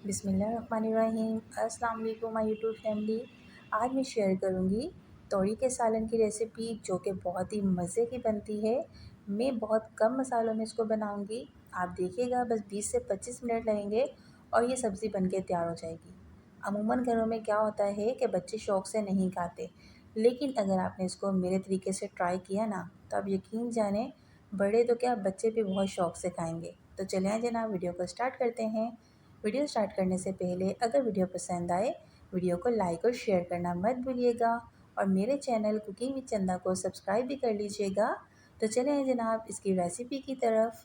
बिस्मिल्लाहिर्रहमानिर्रहीम। अस्सलाम वालेकुम माय यूट्यूब फैमिली। आज मैं शेयर करूंगी तोरी के सालन की रेसिपी जो कि बहुत ही मज़े की बनती है। मैं बहुत कम मसालों में इसको बनाऊंगी। आप देखिएगा बस 20 से 25 मिनट लगेंगे और ये सब्ज़ी बनके तैयार हो जाएगी। अमूमन घरों में क्या होता है कि बच्चे शौक़ से नहीं खाते, लेकिन अगर आपने इसको मेरे तरीके से ट्राई किया ना तो आप यकीन जाने बड़े तो क्या बच्चे भी बहुत शौक़ से खाएंगे। तो चलिए आइए जनाब वीडियो को स्टार्ट करते हैं। वीडियो स्टार्ट करने से पहले अगर वीडियो पसंद आए वीडियो को लाइक और शेयर करना मत भूलिएगा और मेरे चैनल कुकिंग विद चंदा को सब्सक्राइब भी कर लीजिएगा। तो चलें जनाब इसकी रेसिपी की तरफ।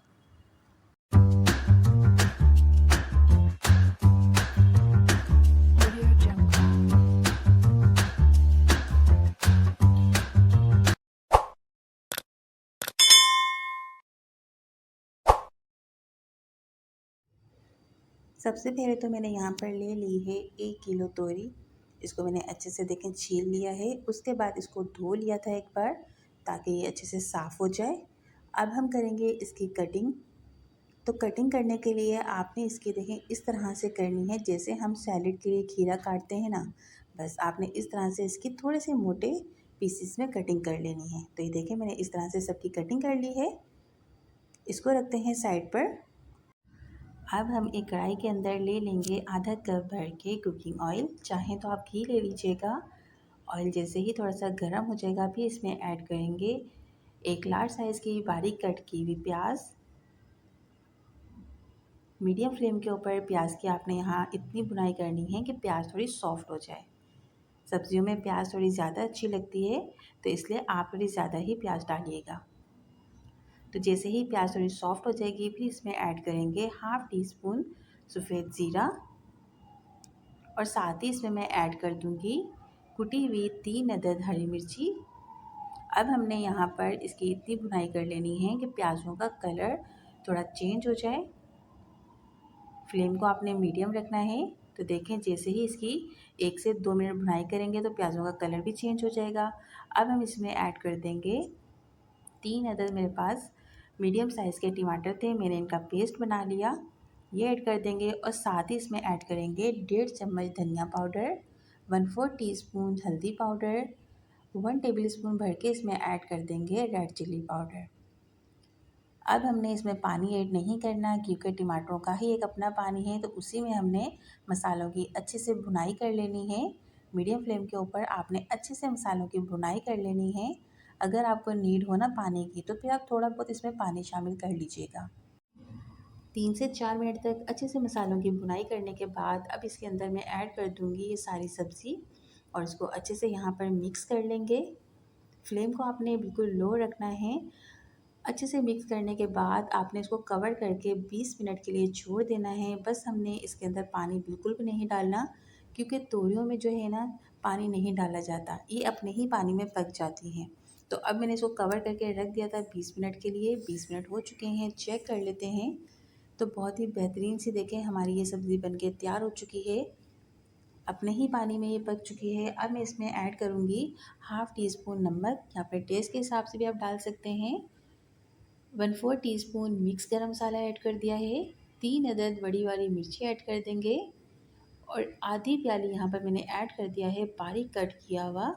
सबसे पहले तो मैंने यहाँ पर ले ली है 1 किलो तोरी। इसको मैंने अच्छे से देखें छील लिया है। उसके बाद इसको धो लिया था एक बार ताकि ये अच्छे से साफ़ हो जाए। अब हम करेंगे इसकी कटिंग। तो कटिंग करने के लिए आपने इसकी देखें इस तरह से करनी है जैसे हम सैलेड के लिए खीरा काटते हैं ना, बस आपने इस तरह से इसकी थोड़े से मोटे पीसेस में कटिंग कर लेनी है। तो ये देखें मैंने इस तरह से सबकी कटिंग कर ली है। इसको रखते हैं साइड पर। अब हम एक कढ़ाई के अंदर ले लेंगे आधा कप भर के कुकिंग ऑयल। चाहें तो आप घी ले लीजिएगा। ऑयल जैसे ही थोड़ा सा गर्म हो जाएगा फिर इसमें ऐड करेंगे एक लार्ज साइज़ की बारीक कट की हुई प्याज। मीडियम फ्लेम के ऊपर प्याज की आपने यहाँ इतनी भुनाई करनी है कि प्याज थोड़ी सॉफ्ट हो जाए। सब्जियों में प्याज थोड़ी ज़्यादा अच्छी लगती है तो इसलिए आप थोड़ी ज़्यादा ही प्याज डालिएगा। तो जैसे ही प्याज थोड़ी सॉफ्ट हो जाएगी फिर इसमें ऐड करेंगे हाफ़ टी स्पून सफ़ेद ज़ीरा और साथ ही इसमें मैं ऐड कर दूँगी कुटी हुई 3 अदद हरी मिर्ची। अब हमने यहाँ पर इसकी इतनी भुनाई कर लेनी है कि प्याज़ों का कलर थोड़ा चेंज हो जाए। फ्लेम को आपने मीडियम रखना है। तो देखें जैसे ही इसकी 1 से 2 मिनट भुनाई करेंगे तो प्याज़ों का कलर भी चेंज हो जाएगा। अब हम इसमें ऐड कर देंगे 3 अदद मेरे पास मीडियम साइज़ के टमाटर थे, मैंने इनका पेस्ट बना लिया, ये ऐड कर देंगे और साथ ही इसमें ऐड करेंगे 1.5 चम्मच धनिया पाउडर, 1/4 टीस्पून हल्दी पाउडर, 1 टेबलस्पून भर के इसमें ऐड कर देंगे रेड चिली पाउडर। अब हमने इसमें पानी ऐड नहीं करना क्योंकि टमाटरों का ही एक अपना पानी है, तो उसी में हमने मसालों की अच्छे से भुनाई कर लेनी है। मीडियम फ्लेम के ऊपर आपने अच्छे से मसालों की भुनाई कर लेनी है। अगर आपको नीड हो ना पानी की तो फिर आप थोड़ा बहुत इसमें पानी शामिल कर लीजिएगा। 3 से 4 मिनट तक अच्छे से मसालों की भुनाई करने के बाद अब इसके अंदर मैं ऐड कर दूँगी ये सारी सब्ज़ी और इसको अच्छे से यहाँ पर मिक्स कर लेंगे। फ्लेम को आपने बिल्कुल लो रखना है। अच्छे से मिक्स करने के बाद आपने इसको कवर करके 20 मिनट के लिए छोड़ देना है। बस हमने इसके अंदर पानी बिल्कुल भी नहीं डालना क्योंकि तोरियों में जो है ना पानी नहीं डाला जाता, ये अपने ही पानी में पक जाती हैं। तो अब मैंने इसको कवर करके रख दिया था 20 मिनट के लिए। 20 मिनट हो चुके हैं, चेक कर लेते हैं। तो बहुत ही बेहतरीन सी देखें हमारी ये सब्ज़ी बनके तैयार हो चुकी है। अपने ही पानी में ये पक चुकी है। अब मैं इसमें ऐड करूँगी हाफ़ टी स्पून नमक, या अपने टेस्ट के हिसाब से भी आप डाल सकते हैं। 1/4 टीस्पून मिक्स गरम मसाला ऐड कर दिया है। 3 अदद बड़ी वाली मिर्ची ऐड कर देंगे और आधी प्याली यहाँ पर मैंने ऐड कर दिया है बारीक कट किया हुआ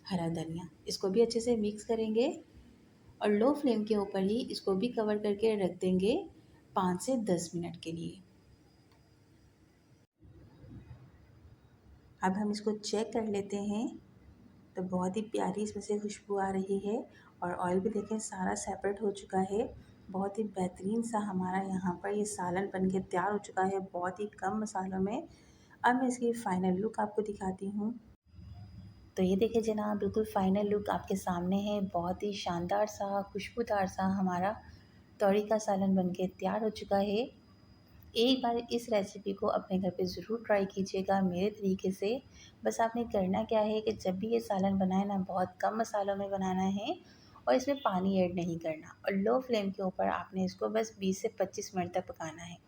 हरा धनिया। इसको भी अच्छे से मिक्स करेंगे और लो फ्लेम के ऊपर ही इसको भी कवर करके रख देंगे 5 से 10 मिनट के लिए। अब हम इसको चेक कर लेते हैं। तो बहुत ही प्यारी इसमें से खुशबू आ रही है और ऑयल भी देखें सारा सेपरेट हो चुका है। बहुत ही बेहतरीन सा हमारा यहाँ पर ये सालन बन के तैयार हो चुका है बहुत ही कम मसालों में। अब मैं इसकी फ़ाइनल लुक आपको दिखाती हूँ। तो ये देखिए जनाब बिल्कुल फ़ाइनल लुक आपके सामने है। बहुत ही शानदार सा खुशबूदार सा हमारा तोरी का सालन बन के तैयार हो चुका है। एक बार इस रेसिपी को अपने घर पे ज़रूर ट्राई कीजिएगा मेरे तरीके से। बस आपने करना क्या है कि जब भी ये सालन बनाए ना बहुत कम मसालों में बनाना है और इसमें पानी ऐड नहीं करना और लो फ्लेम के ऊपर आपने इसको बस 20 से 25 मिनट तक पकाना है।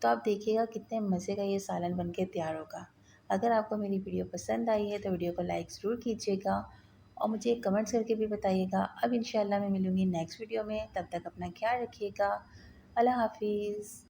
तो आप देखिएगा कितने मज़े का ये सालन बन के तैयार होगा। अगर आपको मेरी वीडियो पसंद आई है तो वीडियो को लाइक ज़रूर कीजिएगा और मुझे कमेंट्स करके भी बताइएगा। अब इंशाल्लाह मैं मिलूँगी नेक्स्ट वीडियो में, तब तक अपना ख्याल रखिएगा। अल्लाह हाफिज़।